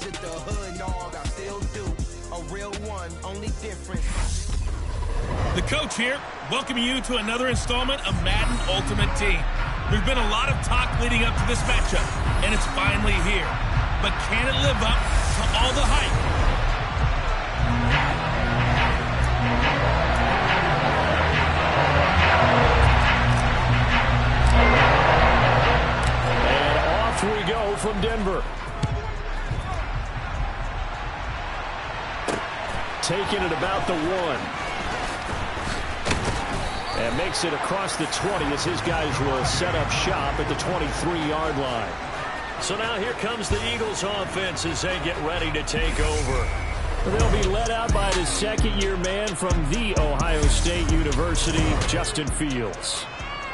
visit the hood, dog, I still do. A real one, only difference. The coach here, welcoming you to another installment of Madden Ultimate Team. There's been a lot of talk leading up to this matchup, and it's finally here. But can it live up to all the hype? And off we go from Denver. Taking it about the 1. And makes it across the 20 as his guys will set up shop at the 23-yard line. So now here comes the Eagles offense as they get ready to take over. They'll be led out by the second-year man from The Ohio State University, Justin Fields.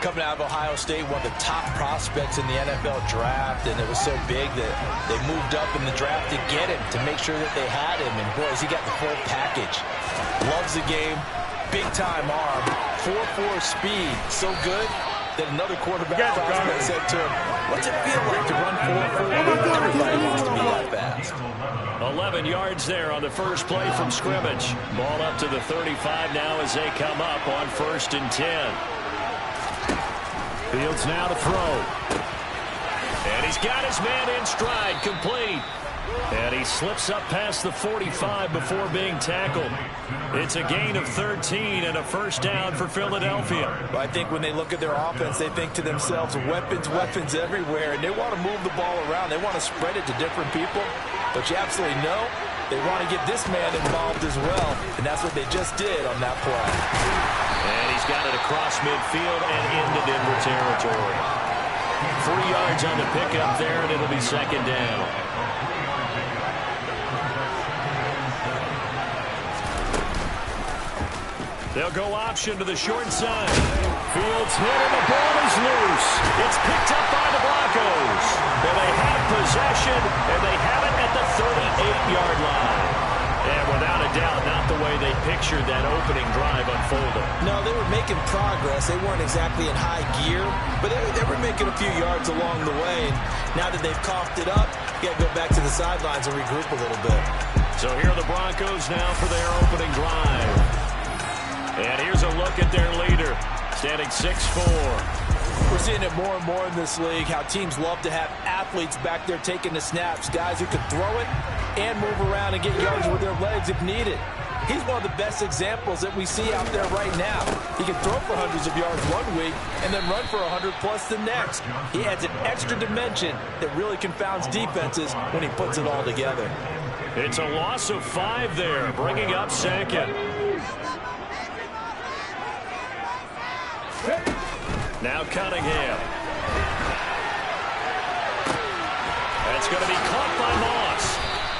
Coming out of Ohio State, one of the top prospects in the NFL draft, and it was so big that they moved up in the draft to get him, to make sure that they had him. And, boys, he got the full package. Loves the game. Big-time arm. 4.4 speed. So good that another quarterback prospect said to him, what's it feel like to run 4.4? Everybody wants to be that fast. 11 yards there on the first play from scrimmage. Ball up to the 35 now as they come up on 1st and 10. Fields now to throw. And he's got his man in stride, complete. And he slips up past the 45 before being tackled. It's a gain of 13 and a first down for Philadelphia. Well, I think when they look at their offense, they think to themselves, weapons, weapons everywhere. And they want to move the ball around. They want to spread it to different people. But you absolutely know they want to get this man involved as well. And that's what they just did on that play. And he's got it across midfield and into Denver territory. 3 yards on the pickup there, and it'll be second down. They'll go option to the short side. Fields hit and the ball is loose. It's picked up by the Broncos. Well, they have possession, and they have it at the 38-yard line. And without a doubt, not the way they pictured that opening drive unfolding. No, they were making progress. They weren't exactly in high gear, but they were making a few yards along the way. And now that they've coughed it up, you got to go back to the sidelines and regroup a little bit. So here are the Broncos now for their opening drive. And here's a look at their leader, standing 6'4". We're seeing it more and more in this league, how teams love to have athletes back there taking the snaps, guys who can throw it and move around and get yards with their legs if needed. He's one of the best examples that we see out there right now. He can throw for hundreds of yards one week and then run for 100+ the next. He adds an extra dimension that really confounds defenses when he puts it all together. It's a loss of 5 there, bringing up second. Now Cunningham. That's going to be caught by Moss.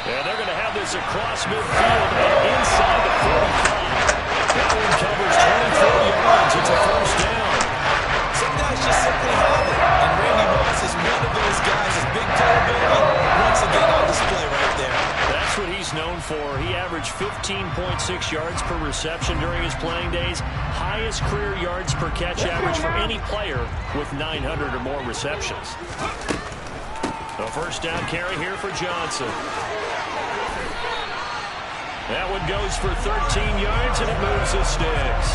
And they're going to have this across midfield and inside the 45. That one covers 24 yards. It's a first down. Some guys just simply have it. And Randy Moss is one of those guys. His big playability, once again on display right there. That's what he's known for. He averaged 15.6 yards per reception during his playing days. Highest career yards per catch average for any player with 900 or more receptions. The first down carry here for Johnson. That one goes for 13 yards, and it moves the sticks.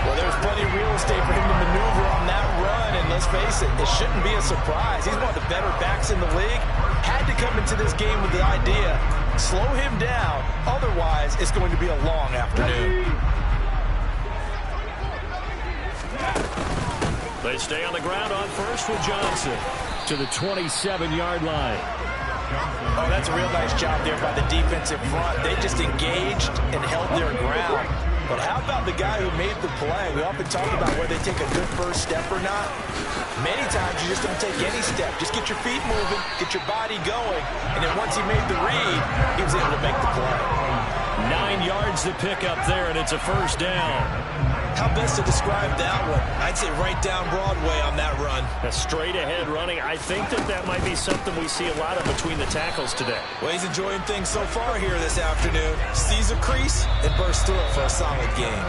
Well, there's plenty of real estate for him to maneuver on that run, and let's face it, it shouldn't be a surprise. He's one of the better backs in the league. Had to come into this game with the idea, slow him down, otherwise it's going to be a long afternoon. They stay on the ground on first with Johnson to the 27-yard line. Oh, that's a real nice job there by the defensive front. They just engaged and held their ground. But how about the guy who made the play? We often talk about whether they take a good first step or not. Many times you just don't take any step. Just get your feet moving, get your body going, and then once he made the read, he was able to make the play. 9 yards to pick up there, and it's a first down. How best to describe that one? I'd say right down Broadway on that run. A straight-ahead running. I think that might be something we see a lot of between the tackles today. Well, he's enjoying things so far here this afternoon. Sees a crease and bursts through it for a solid game.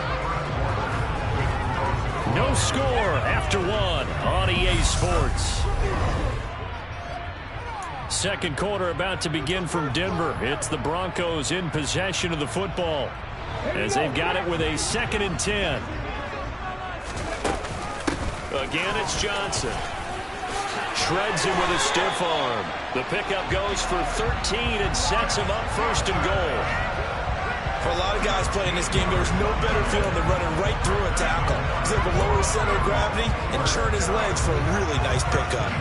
No score after one on EA Sports. Second quarter about to begin from Denver. It's the Broncos in possession of the football as they've got it with a 2nd and 10. Again, it's Johnson. Shreds him with a stiff arm. The pickup goes for 13 and sets him up 1st and goal. For a lot of guys playing this game, there's no better feeling than running right through a tackle. He's able to lower his center of gravity and churn his legs for a really nice pickup.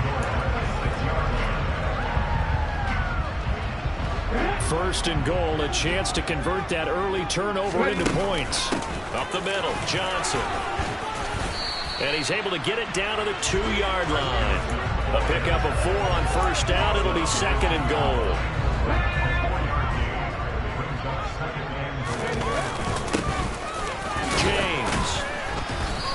1st and goal, a chance to convert that early turnover into points. Up the middle, Johnson. And he's able to get it down to the 2-yard line. A pickup of 4 on 1st down. It'll be 2nd and goal. James.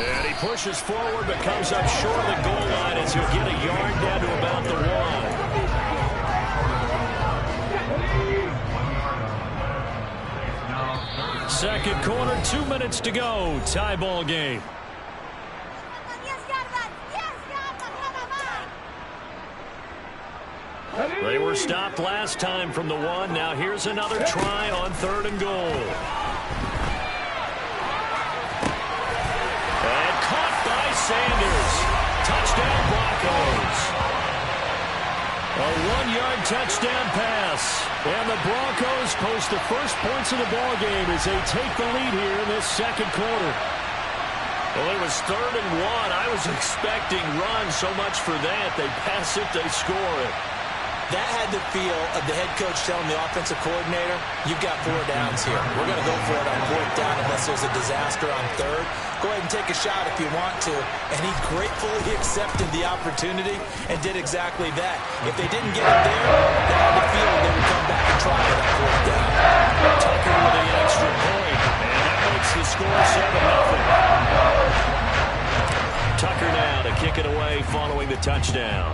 And he pushes forward but comes up short of the goal line as he'll get a yard down to about the 1. Second quarter, 2 minutes to go. Tie ball game. They were stopped last time from the 1. Now here's another try on 3rd and goal. And caught by Sanders. Touchdown Broncos. A 1-yard touchdown pass. And the Broncos post the first points of the ball game as they take the lead here in this second quarter. Well, it was 3rd and 1. I was expecting runs so much for that. They pass it, they score it. That had the feel of the head coach telling the offensive coordinator, you've got 4 downs here. We're going to go for it on 4th down unless there's a disaster on 3rd. Go ahead and take a shot if you want to. And he gratefully accepted the opportunity and did exactly that. If they didn't get it there, they had the feel they would come back and try it on 4th down. Tucker with the extra point. And that makes the score 7-0. Tucker now to kick it away following the touchdown.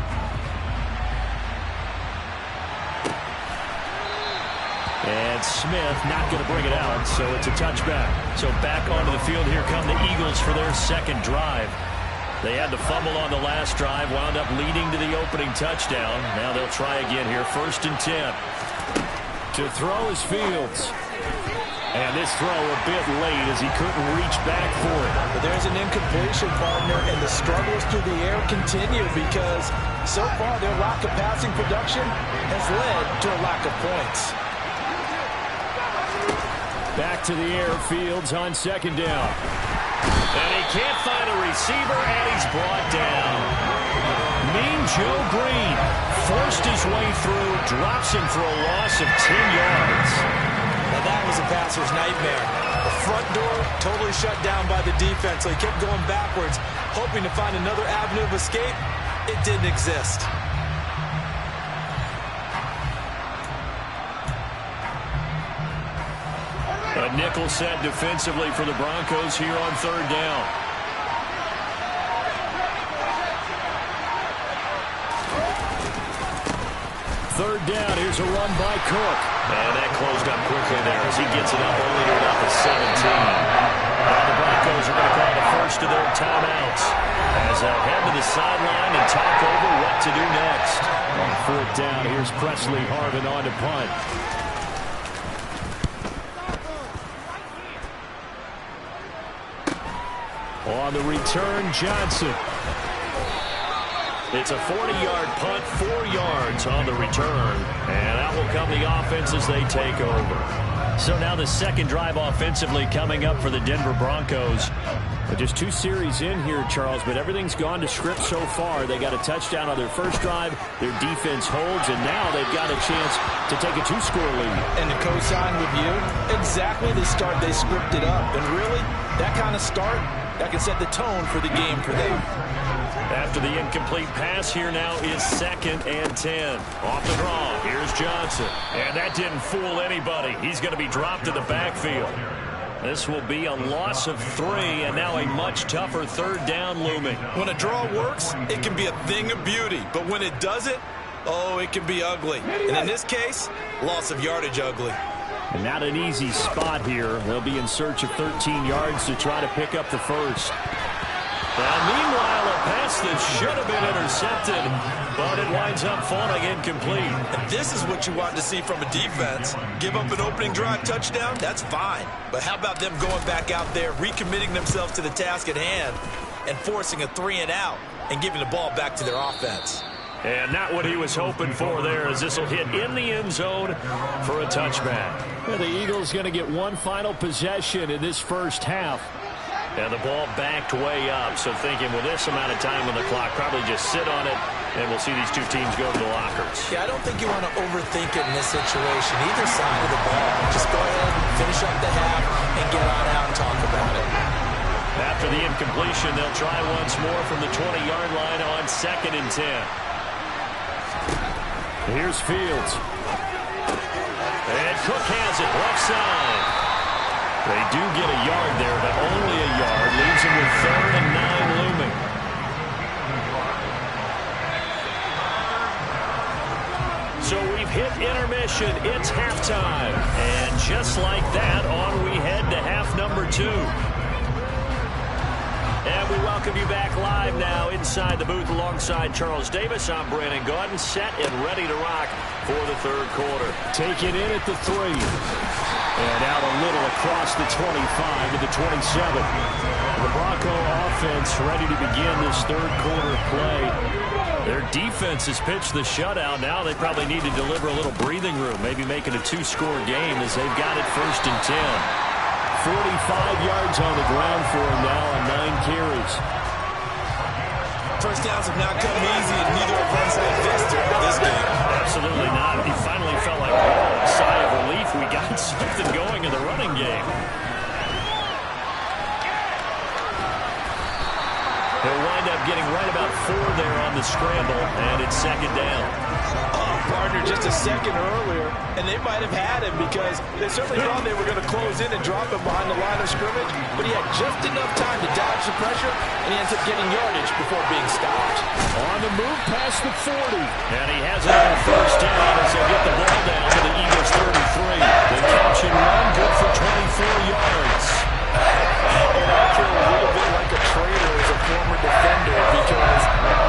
And Smith not going to bring it out, so it's a touchback. So back onto the field, here come the Eagles for their second drive. They had the fumble on the last drive, wound up leading to the opening touchdown. Now they'll try again here, 1st and 10. To throw is Fields. And this throw a bit late as he couldn't reach back for it. But there's an incompletion, partner, and the struggles through the air continue because so far their lack of passing production has led to a lack of points. Back to the air, Fields on 2nd down. And he can't find a receiver, and he's brought down. Mean Joe Green forced his way through, drops him for a loss of 10 yards. Now that was a passer's nightmare. The front door totally shut down by the defense, so he kept going backwards, hoping to find another avenue of escape. It didn't exist. A nickel set defensively for the Broncos here on 3rd down. Third down, here's a run by Cook. And that closed up quickly there as he gets it up only to about the 17. Now the Broncos are going to call the first of their timeouts as they'll head to the sideline and talk over what to do next. On 4th down, here's Presley Harvin on to punt. On the return, Johnson. It's a 40-yard punt, 4 yards on the return. And out will come the offense as they take over. So now the second drive offensively coming up for the Denver Broncos. But just 2 series in here, Charles, but everything's gone to script so far. They got a touchdown on their first drive. Their defense holds, and now they've got a chance to take a 2-score lead. And to co-sign with you, exactly the start they scripted up. And really, that kind of start, that can set the tone for the game for them. After the incomplete pass, here now is 2nd and 10. Off the draw, here's Johnson. And that didn't fool anybody. He's going to be dropped to the backfield. This will be a loss of 3, and now a much tougher 3rd down looming. When a draw works, it can be a thing of beauty. But when it doesn't, oh, it can be ugly. And in this case, loss of yardage ugly. And not an easy spot here. They'll be in search of 13 yards to try to pick up the first. Now, meanwhile, a pass that should have been intercepted, but it winds up falling incomplete. And this is what you want to see from a defense. Give up an opening drive touchdown, that's fine. But how about them going back out there, recommitting themselves to the task at hand, and forcing a 3-and-out and giving the ball back to their offense. And not what he was hoping for there, as this will hit in the end zone for a touchback. Yeah, the Eagles going to get one final possession in this first half. And the ball backed way up, so thinking, well, this amount of time on the clock, probably just sit on it, and we'll see these two teams go to the lockers. Yeah, I don't think you want to overthink it in this situation. Either side of the ball, just go ahead, finish up the half, and get on out and talk about it. After the incompletion, they'll try once more from the 20-yard line on 2nd and 10. Here's Fields. And Cook has it left side. They do get a yard there, but only a yard. Leaves him with 3rd and 9 looming. So we've hit intermission. It's halftime. And just like that, on we head to half number 2. And we welcome you back live now inside the booth alongside Charles Davis. I'm Brandon Gaudin, set and ready to rock for the 3rd quarter. Take it in at the 3. And out a little across the 25 to the 27. The Bronco offense ready to begin this 3rd quarter play. Their defense has pitched the shutout. Now they probably need to deliver a little breathing room, maybe make it a 2-score game as they've got it 1st and 10. 45 yards on the ground for him now on 9 carries. First downs have not come easy, and neither have runs like this throughout this game. Absolutely not. He finally felt like a sigh of relief. We got something going in the running game. He'll wind up getting right about 4 there on the scramble, and it's 2nd down. Partner just a second earlier, and they might have had him because they certainly thought they were going to close in and drop him behind the line of scrimmage, but he had just enough time to dodge the pressure, and he ends up getting yardage before being stopped. On the move past the 40. And he has it on 1st down as they get the ball down to the Eagles 33. The catch and run, good for 24 yards. And I feel a little bit like a traitor as a former defender because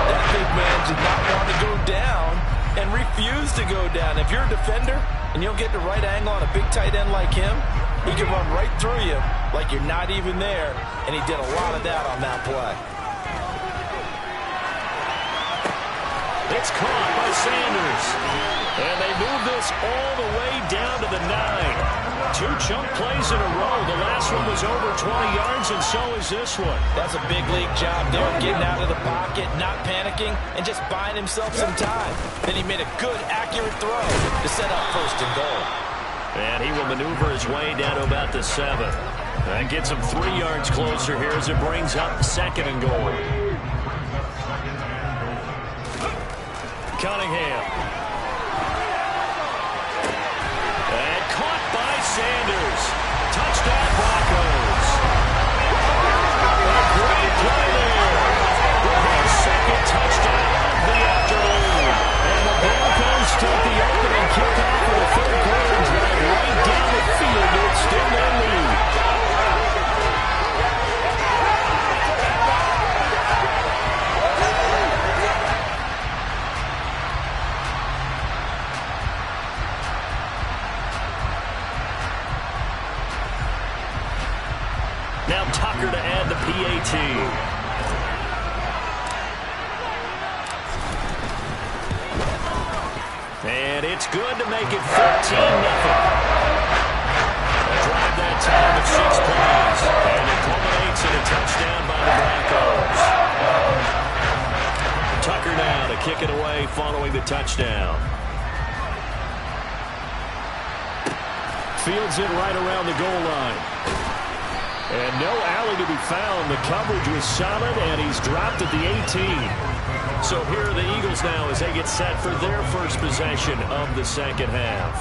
that big man did not want to go down and refused to go down. If you're a defender and you don't get the right angle on a big tight end like him, he can run right through you like you're not even there, and he did a lot of that on that play. It's caught by Sanders. And they move this all the way down to the 9. 2 chunk plays in a row. The last one was over 20 yards, and so is this one. That's a big league job there, getting out of the pocket, not panicking, and just buying himself some time. Then he made a good, accurate throw to set up 1st and goal. And he will maneuver his way down to about the 7. And gets him 3 yards closer here as it brings up 2nd and goal. Cunningham. And caught by Sanders. Touchdown Broncos. A great play there. His 2nd touchdown of the afternoon. And the Broncos take the opening kickoff of the 3rd quarter and drive right down the field to extend their lead. Now Tucker to add the PAT. And it's good to make it 14-0. Drive that time of 6 plays. And it culminates in a touchdown by the Broncos. Tucker now to kick it away following the touchdown. Fields it right around the goal line. And no alley to be found. The coverage was solid, and he's dropped at the 18. So here are the Eagles now as they get set for their first possession of the 2nd half.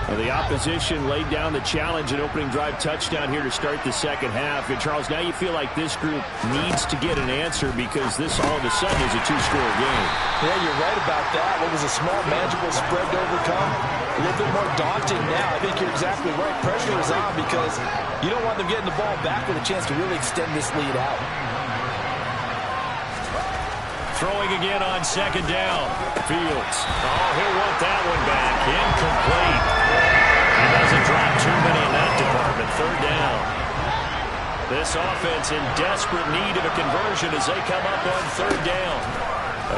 And the opposition laid down the challenge, an opening drive touchdown here to start the 2nd half. And, Charles, now you feel like this group needs to get an answer because this all of a sudden is a 2-score game. Yeah, you're right about that. What was a small, manageable spread to overcome? A little bit more daunting now. I think you're exactly right. Pressure is on because you don't want them getting the ball back with a chance to really extend this lead out. Throwing again on second down. Fields. Oh, he'll want that one back. Incomplete. He doesn't drop too many in that department. Third down. This offense in desperate need of a conversion as they come up on third down.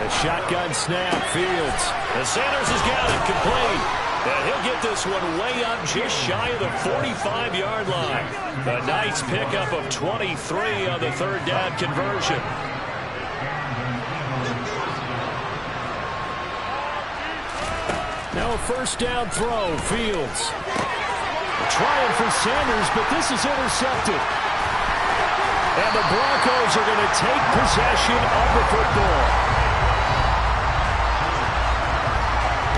A shotgun snap. Fields. And Sanders has got it. Complete. And he'll get this one way up just shy of the 45-yard line. A nice pickup of 23 on the third down conversion. Now a first down throw. Fields. Trying for Sanders, but this is intercepted. And the Broncos are going to take possession of the football.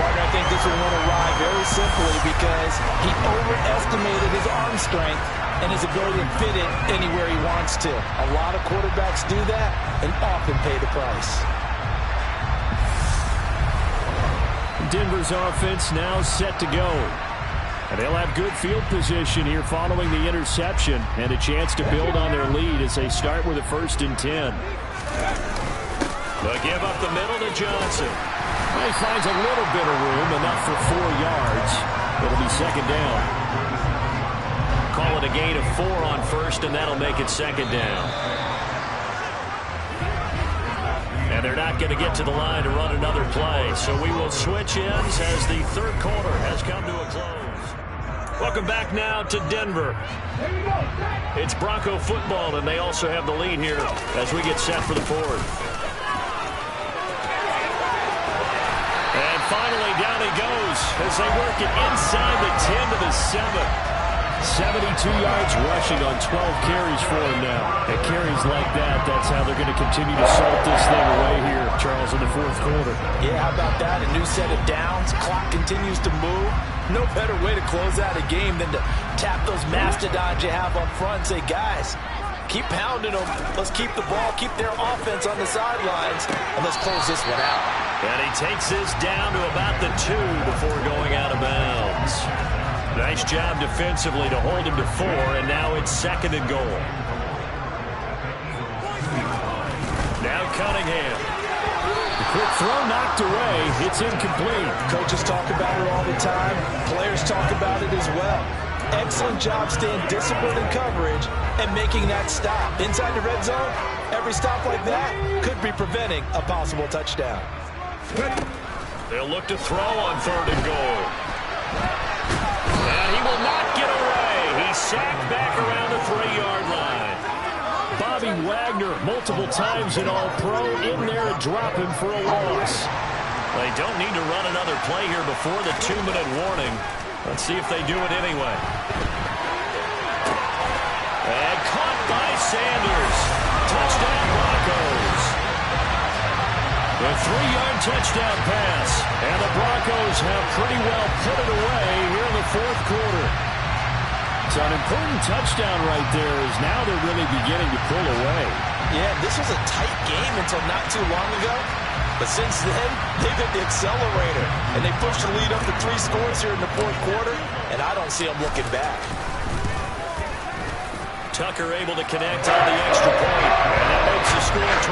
Partner, I think this will want to ride very simply because he overestimated his arm strength and his ability to fit it anywhere he wants to. A lot of quarterbacks do that and often pay the price. Denver's offense now set to go. And they'll have good field position here following the interception and a chance to build on their lead as they start with a 1st and 10. They'll give up the middle to Johnson. He finds a little bit of room, enough for 4 yards. It'll be second down. Call it a gain of 4 on first, and that'll make it second down. And they're not going to get to the line to run another play. So we will switch ends as the third quarter has come to a close. Welcome back now to Denver. It's Bronco football, and they also have the lead here as we get set for the fourth. And finally, down he goes as they work it inside the 10 to the 7. 72 yards rushing on 12 carries for him now. And carries like that, that's how they're going to continue to salt this thing away here, Charles, in the fourth quarter. Yeah, how about that? A new set of downs. Clock continues to move. No better way to close out a game than to tap those mastodons you have up front and say, guys, keep pounding them. Let's keep the ball, keep their offense on the sidelines, and let's close this one out. And he takes this down to about the 2 before going out of bounds. Nice job defensively to hold him to 4, and now it's second and goal. Now Cunningham. The quick throw knocked away. It's incomplete. Coaches talk about it all the time. Players talk about it as well. Excellent job staying disciplined in coverage and making that stop. Inside the red zone, every stop like that could be preventing a possible touchdown. They'll look to throw on third and goal. And he will not get away. He's sacked back around the 3-yard line. Bobby Wagner, multiple times in All-Pro, in there to drop him for a loss. They don't need to run another play here before the 2-minute warning. Let's see if they do it anyway. And caught by Sanders. Touchdown Broncos. A 3-yard touchdown pass. And the Broncos have pretty well put it away here in the fourth quarter. So an important touchdown right there is now they're really beginning to pull away. Yeah, this was a tight game until not too long ago. But since then, they've hit the accelerator. And they pushed the lead up to 3 scores here in the fourth quarter. And I don't see them looking back. Tucker able to connect on the extra point. And that makes the score 21-0.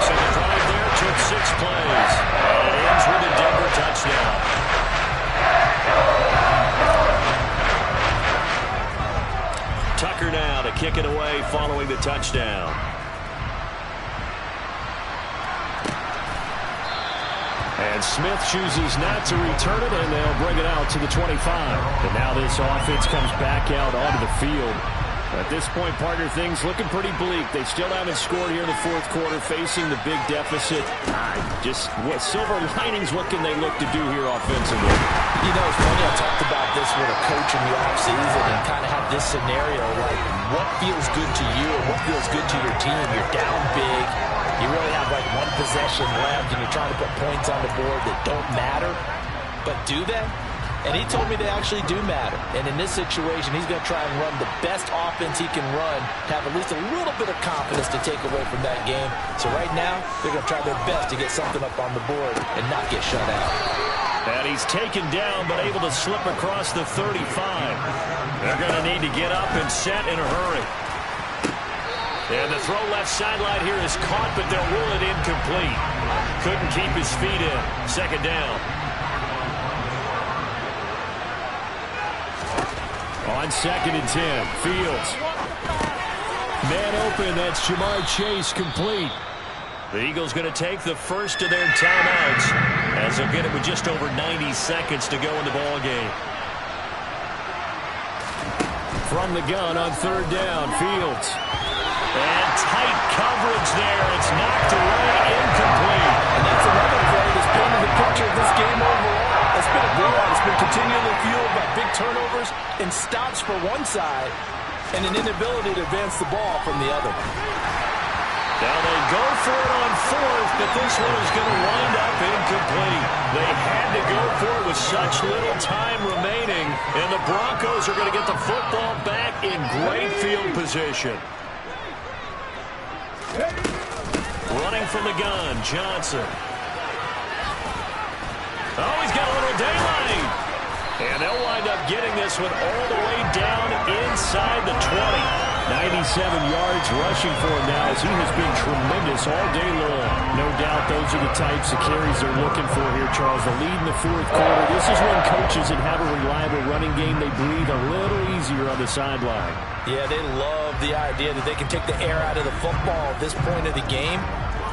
So the drive there took 6 plays. And it ends with a Denver touchdown. Tucker now to kick it away following the touchdown. And Smith chooses not to return it, and they'll bring it out to the 25. And now this offense comes back out onto the field. At this point, partner, things looking pretty bleak. They still haven't scored here in the fourth quarter, facing the big deficit. Just what silver linings, what can they look to do here offensively? You know, it's funny, I talked about this with a coach in the offseason and kind of had this scenario, like, what feels good to you and what feels good to your team? You're down big. You really have, like, 1 possession left, and you're trying to put points on the board that don't matter. But do they? And he told me they actually do matter. And in this situation, he's going to try and run the best offense he can run, have at least a little bit of confidence to take away from that game. So right now, they're going to try their best to get something up on the board and not get shut out. And he's taken down, but able to slip across the 35. They're going to need to get up and set in a hurry. And the throw left sideline here is caught, but they'll rule it incomplete. Couldn't keep his feet in. Second down. On 2nd and 10, Fields. Man open, that's Jamar Chase, complete. The Eagles going to take the first of their timeouts as they'll get it with just over 90 seconds to go in the ballgame. From the gun on 3rd down, Fields. And tight coverage there. It's knocked away, incomplete. And that's another play that's painted the picture of this game overall. It's been a blowout. It's been continually fueled by big turnovers and stops for one side and an inability to advance the ball from the other. Now they go for it on 4th, but this one is going to wind up incomplete. They had to go for it with such little time remaining, and the Broncos are going to get the football back in great field position. Running from the gun, Johnson. Oh, he's got a little daylight. And they'll wind up getting this one all the way down inside the 20. 97 yards rushing for him now as he has been tremendous all day long. No doubt those are the types of carries they're looking for here, Charles. The lead in the 4th quarter. This is when coaches that have a reliable running game, they breathe a little easier on the sideline. Yeah, they love the idea that they can take the air out of the football at this point of the game.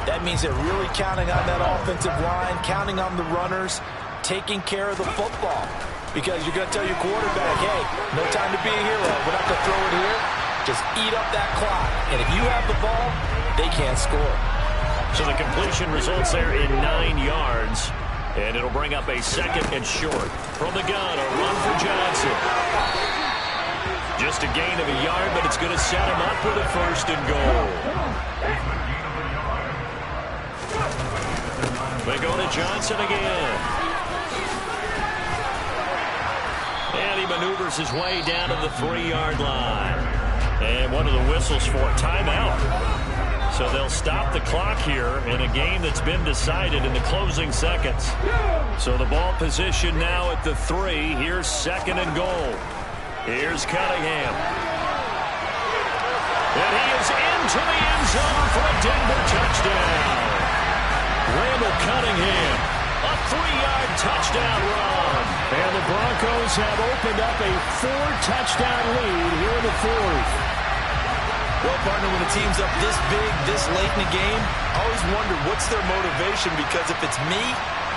That means they're really counting on that offensive line, counting on the runners, taking care of the football. Because you're going to tell your quarterback, hey, no time to be a hero. We're not going to throw it here. Just eat up that clock. And if you have the ball, they can't score. So the completion results there in 9 yards. And it'll bring up a 2nd and short. From the gun, a run for Johnson. Just a gain of a yard, but it's going to set him up with a 1st and goal. They go to Johnson again. And he maneuvers his way down to the 3-yard line. And what are the whistles for? Timeout. So they'll stop the clock here in a game that's been decided in the closing seconds. So the ball position now at the 3. Here's 2nd and goal. Here's Cunningham. And he is into the end zone for a Denver touchdown. Randall Cunningham, a 3-yard touchdown run. And the Broncos have opened up a 4-touchdown lead here in the 4th. Well, partner, when a team's up this big, this late in the game, I always wonder what's their motivation, because if it's me,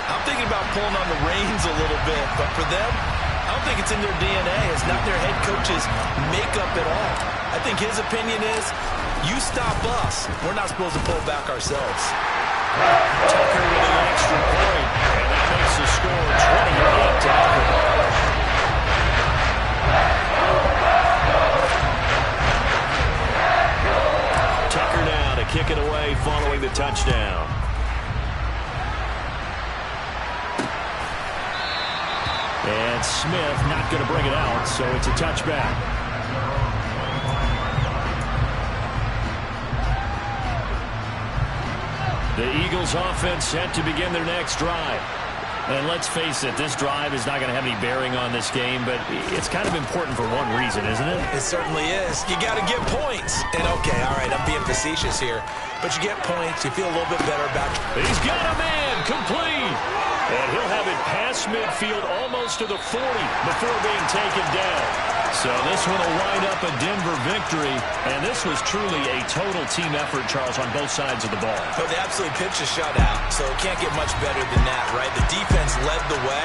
I'm thinking about pulling on the reins a little bit. But for them, I don't think it's in their DNA. It's not their head coach's makeup at all. I think his opinion is, you stop us, we're not supposed to pull back ourselves. Tucker with an extra point, and that makes the score 28 to 0. Tucker now to kick it away following the touchdown. And Smith not going to bring it out, so it's a touchback. The Eagles offense set to begin their next drive. And let's face it, this drive is not going to have any bearing on this game, but it's kind of important for one reason, isn't it? It certainly is. You got to get points. And okay, all right, I'm being facetious here, but you get points, you feel a little bit better about it. He's got a man, complete. And he'll have it past midfield almost to the 40 before being taken down. So this one will wind up a Denver victory, and this was truly a total team effort, Charles, on both sides of the ball. So they absolutely pitched a shutout, so it can't get much better than that, right? The defense led the way.